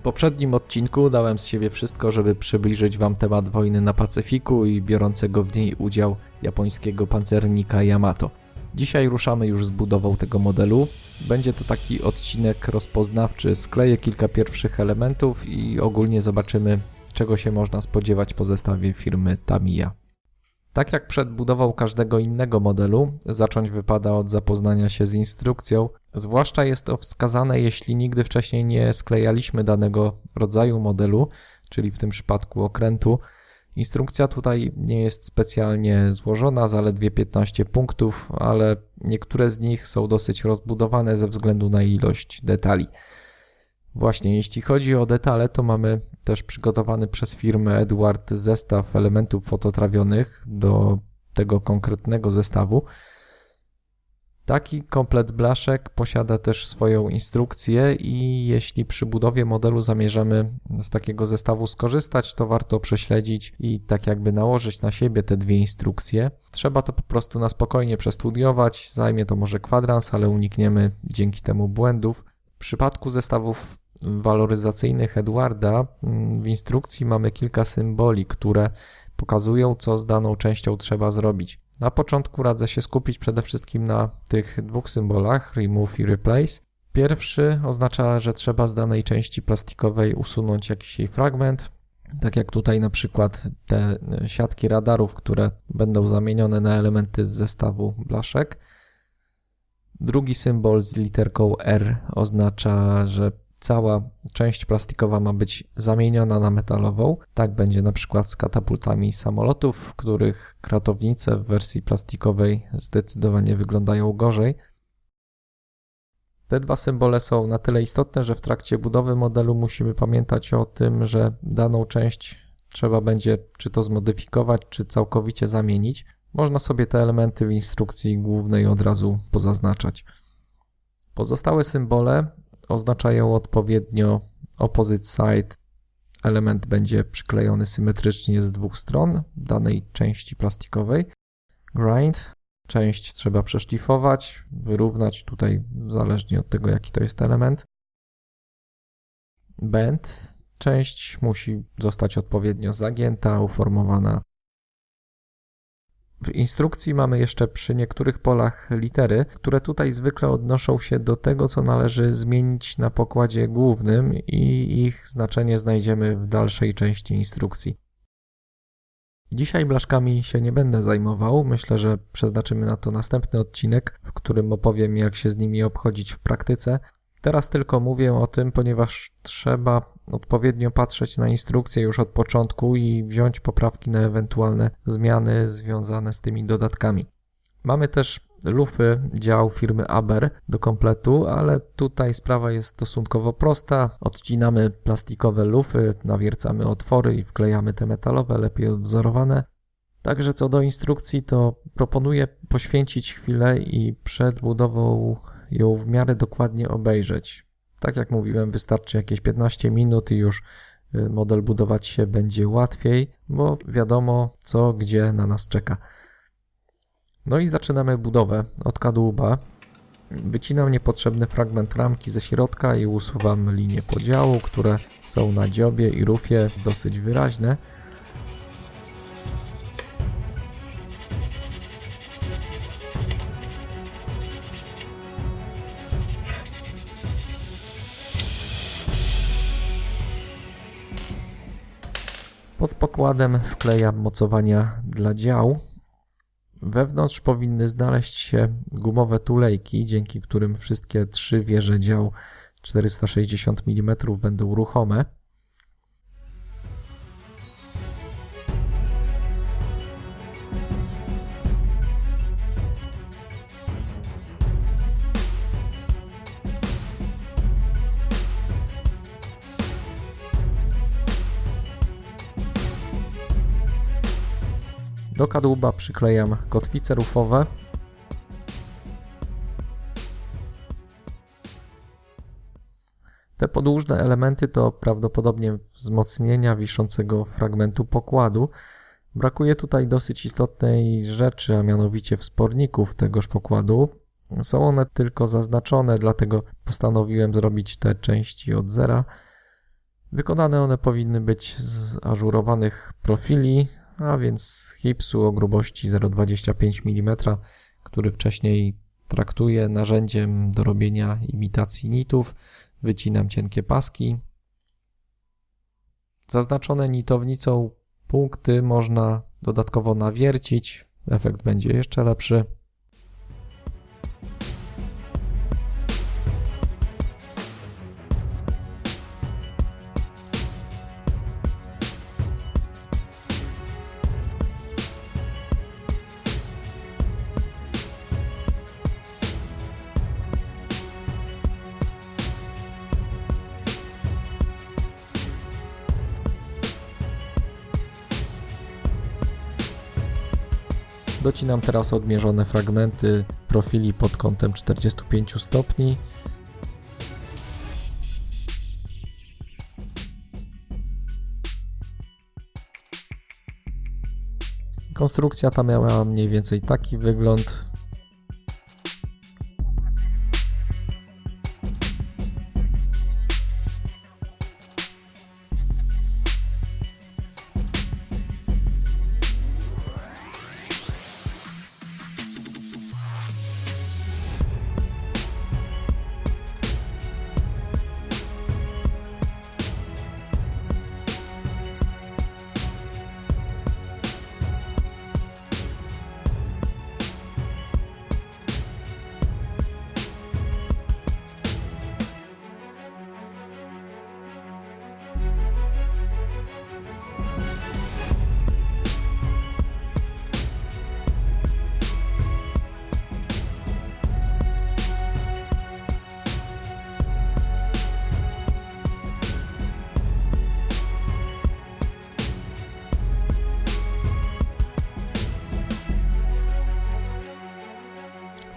poprzednim odcinku dałem z siebie wszystko, żeby przybliżyć Wam temat wojny na Pacyfiku i biorącego w niej udział japońskiego pancernika Yamato. Dzisiaj ruszamy już z budową tego modelu. Będzie to taki odcinek rozpoznawczy, skleję kilka pierwszych elementów i ogólnie zobaczymy, czego się można spodziewać po zestawie firmy Tamiya. Tak jak przed budową każdego innego modelu, zacząć wypada od zapoznania się z instrukcją. Zwłaszcza jest to wskazane, jeśli nigdy wcześniej nie sklejaliśmy danego rodzaju modelu, czyli w tym przypadku okrętu. Instrukcja tutaj nie jest specjalnie złożona, zaledwie 15 punktów, ale niektóre z nich są dosyć rozbudowane ze względu na ilość detali. Właśnie, jeśli chodzi o detale, to mamy też przygotowany przez firmę Eduard zestaw elementów fototrawionych do tego konkretnego zestawu. Taki komplet blaszek posiada też swoją instrukcję i jeśli przy budowie modelu zamierzamy z takiego zestawu skorzystać, to warto prześledzić i tak jakby nałożyć na siebie te dwie instrukcje. Trzeba to po prostu na spokojnie przestudiować, zajmie to może kwadrans, ale unikniemy dzięki temu błędów. W przypadku zestawów waloryzacyjnych Eduarda w instrukcji mamy kilka symboli, które pokazują, co z daną częścią trzeba zrobić. Na początku radzę się skupić przede wszystkim na tych dwóch symbolach, remove i replace. Pierwszy oznacza, że trzeba z danej części plastikowej usunąć jakiś jej fragment, tak jak tutaj na przykład te siatki radarów, które będą zamienione na elementy z zestawu blaszek. Drugi symbol z literką R oznacza, że cała część plastikowa ma być zamieniona na metalową. Tak będzie na przykład z katapultami samolotów, w których kratownice w wersji plastikowej zdecydowanie wyglądają gorzej. Te dwa symbole są na tyle istotne, że w trakcie budowy modelu musimy pamiętać o tym, że daną część trzeba będzie czy to zmodyfikować, czy całkowicie zamienić. Można sobie te elementy w instrukcji głównej od razu pozaznaczać. Pozostałe symbole oznaczają odpowiednio opposite side. Element będzie przyklejony symetrycznie z dwóch stron danej części plastikowej. Grind. Część trzeba przeszlifować, wyrównać tutaj zależnie od tego, jaki to jest element. Bend. Część musi zostać odpowiednio zagięta, uformowana. W instrukcji mamy jeszcze przy niektórych polach litery, które tutaj odnoszą się do tego, co należy zmienić na pokładzie głównym i ich znaczenie znajdziemy w dalszej części instrukcji. Dzisiaj blaszkami się nie będę zajmował, myślę, że przeznaczymy na to następny odcinek, w którym opowiem, jak się z nimi obchodzić w praktyce. Teraz tylko mówię o tym, ponieważ trzeba odpowiednio patrzeć na instrukcję już od początku i wziąć poprawki na ewentualne zmiany związane z tymi dodatkami. Mamy też lufy dział firmy Aber do kompletu, ale tutaj sprawa jest stosunkowo prosta. Odcinamy plastikowe lufy, nawiercamy otwory i wklejamy te metalowe, lepiej odwzorowane. Także co do instrukcji, to proponuję poświęcić chwilę i przed budową ją w miarę dokładnie obejrzeć. Tak jak mówiłem, wystarczy jakieś 15 minut i już model budować się będzie łatwiej, bo wiadomo co, gdzie na nas czeka. No i zaczynamy budowę od kadłuba. Wycinam niepotrzebny fragment ramki ze środka i usuwam linie podziału, które są na dziobie i rufie dosyć wyraźne. Pod pokładem wklejam mocowania dla dział. Wewnątrz powinny znaleźć się gumowe tulejki, dzięki którym wszystkie trzy wieże dział 460 mm będą ruchome. Do kadłuba przyklejam kotwice rufowe. Te podłużne elementy to prawdopodobnie wzmocnienia wiszącego fragmentu pokładu. Brakuje tutaj dosyć istotnej rzeczy, a mianowicie wsporników tegoż pokładu. Są one tylko zaznaczone, dlatego postanowiłem zrobić te części od zera. Wykonane one powinny być z ażurowanych profili, a więc gipsu o grubości 0,25 mm, który wcześniej traktuję narzędziem do robienia imitacji nitów. Wycinam cienkie paski. Zaznaczone nitownicą punkty można dodatkowo nawiercić. Efekt będzie jeszcze lepszy. Docinam teraz odmierzone fragmenty profili pod kątem 45 stopni. Konstrukcja ta miała mniej więcej taki wygląd.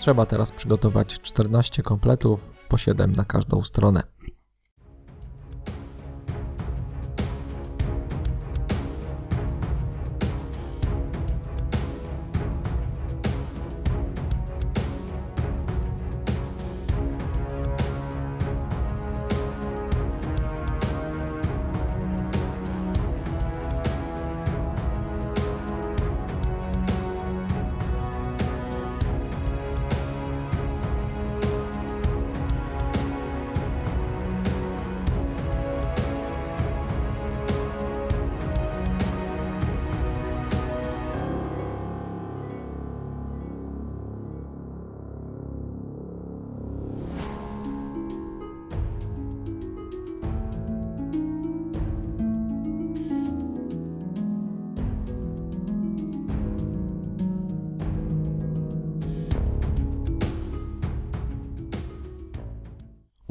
Trzeba teraz przygotować 14 kompletów, po 7 na każdą stronę.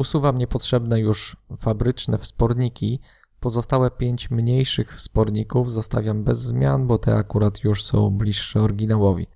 Usuwam niepotrzebne już fabryczne wsporniki. Pozostałe 5 mniejszych wsporników zostawiam bez zmian, bo te akurat już są bliższe oryginałowi.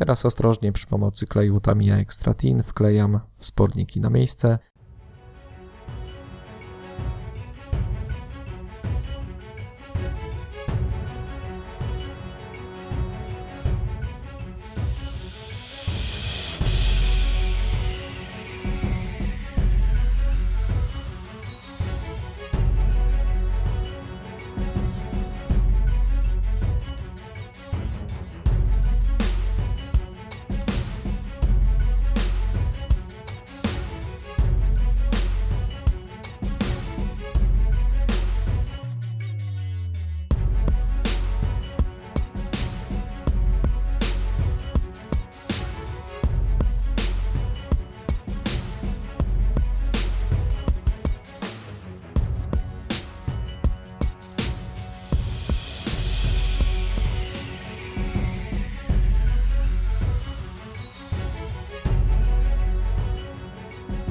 Teraz ostrożnie przy pomocy kleju Tamiya Extra Thin wklejam wsporniki na miejsce.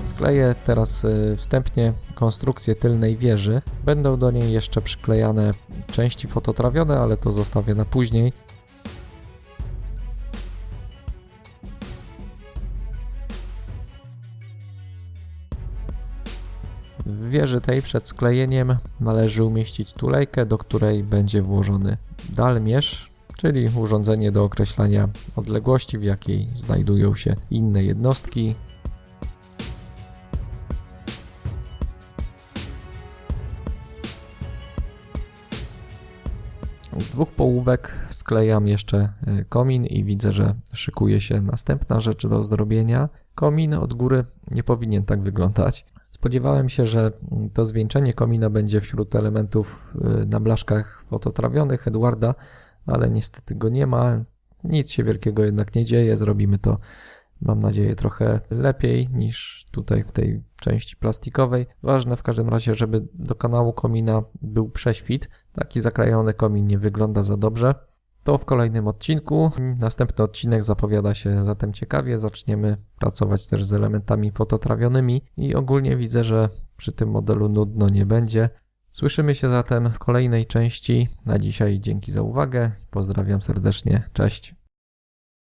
Skleję teraz wstępnie konstrukcję tylnej wieży. Będą do niej jeszcze przyklejane części fototrawione, ale to zostawię na później. W wieży tej przed sklejeniem należy umieścić tulejkę, do której będzie włożony dalmierz, czyli urządzenie do określania odległości, w jakiej znajdują się inne jednostki. Z dwóch połówek sklejam jeszcze komin i widzę, że szykuje się następna rzecz do zrobienia. Komin od góry nie powinien tak wyglądać. Spodziewałem się, że to zwieńczenie komina będzie wśród elementów na blaszkach fototrawionych Edwarda, ale niestety go nie ma. Nic się wielkiego jednak nie dzieje. Zrobimy to, mam nadzieję, trochę lepiej niż tutaj w tej części plastikowej. Ważne w każdym razie, żeby do kanału komina był prześwit. Taki zaklejony komin nie wygląda za dobrze. To w kolejnym odcinku. Następny odcinek zapowiada się zatem ciekawie. Zaczniemy pracować też z elementami fototrawionymi i ogólnie widzę, że przy tym modelu nudno nie będzie. Słyszymy się zatem w kolejnej części. Na dzisiaj dzięki za uwagę. Pozdrawiam serdecznie. Cześć.